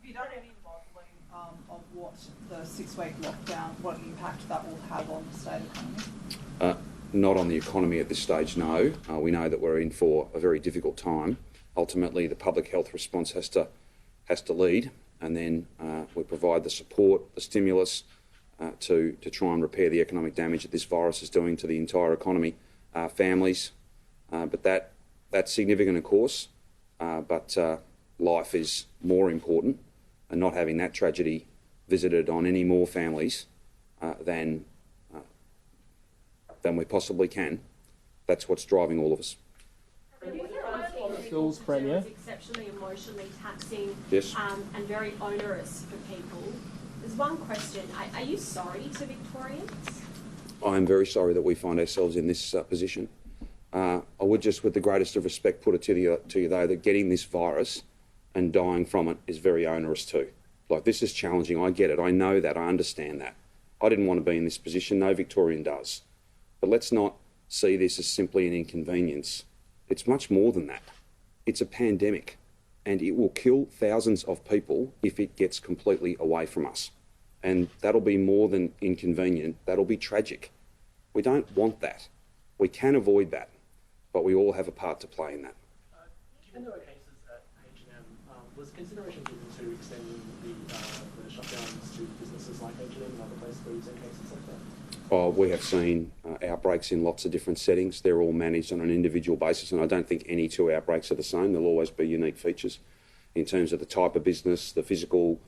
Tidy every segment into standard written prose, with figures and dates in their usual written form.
Have you done any modelling of what the 6-week lockdown, what impact that will have on the state economy? Not on the economy at this stage, no. We know that we're in for a very difficult time. Ultimately, the public health response has to lead, and then we provide the support, the stimulus to try and repair the economic damage that this virus is doing to the entire economy, families. But that's significant, of course. But life is more important, and not having that tragedy visited on any more families than we possibly can. That's what's driving all of us. Schools, Premier. It's exceptionally emotionally taxing, yes, and very onerous for people. There's one question. Are you sorry to Victorians? I am very sorry that we find ourselves in this position. I would just, with the greatest of respect, put it to you though, that getting this virus and dying from it is very onerous too. Like, this is challenging. I get it. I know that. I understand that. I didn't want to be in this position. No Victorian does. But let's not see this as simply an inconvenience. It's much more than that. It's a pandemic, and it will kill thousands of people if it gets completely away from us. And that'll be more than inconvenient. That'll be tragic. We don't want that. We can avoid that, but we all have a part to play in that. Given there were cases at H&M, was consideration given to extending the shutdowns to businesses like H&M and other places where you've seen cases like that? We have seen outbreaks in lots of different settings. They're all managed on an individual basis, and I don't think any two outbreaks are the same. There'll always be unique features in terms of the type of business, the physical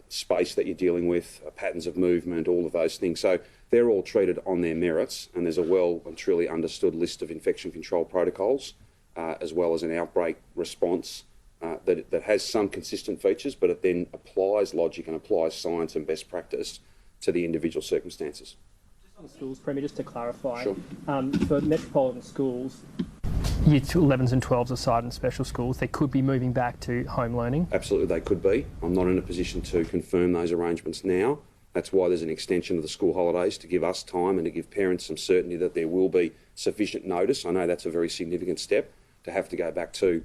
space that you're dealing with, patterns of movement, all of those things. So they're all treated on their merits, and there's a well and truly understood list of infection control protocols, as well as an outbreak response that has some consistent features, but it then applies logic and applies science and best practice to the individual circumstances. Just on schools, Premier, just to clarify, sure. For metropolitan schools, Year 11s and 12s aside in special schools, they could be moving back to home learning? Absolutely, they could be. I'm not in a position to confirm those arrangements now. That's why there's an extension of the school holidays, to give us time and to give parents some certainty that there will be sufficient notice. I know that's a very significant step, to have to go back to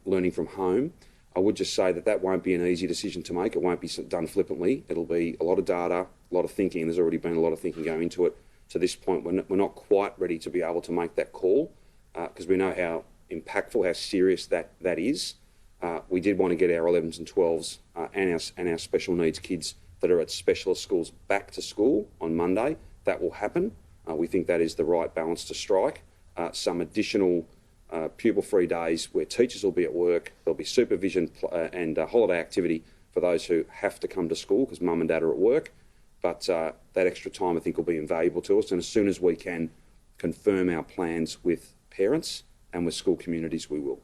learning from home. I would just say that won't be an easy decision to make. It won't be done flippantly. It'll be a lot of data, a lot of thinking, and there's already been a lot of thinking going into it. To this point, we're not quite ready to be able to make that call, because we know how impactful, how serious that is. We did want to get our 11s and 12s and our special needs kids that are at specialist schools back to school on Monday. That will happen. We think that is the right balance to strike. Some additional pupil-free days where teachers will be at work. There'll be supervision and holiday activity for those who have to come to school because mum and dad are at work. But that extra time, I think, will be invaluable to us. And as soon as we can confirm our plans with parents and with school communities, we will.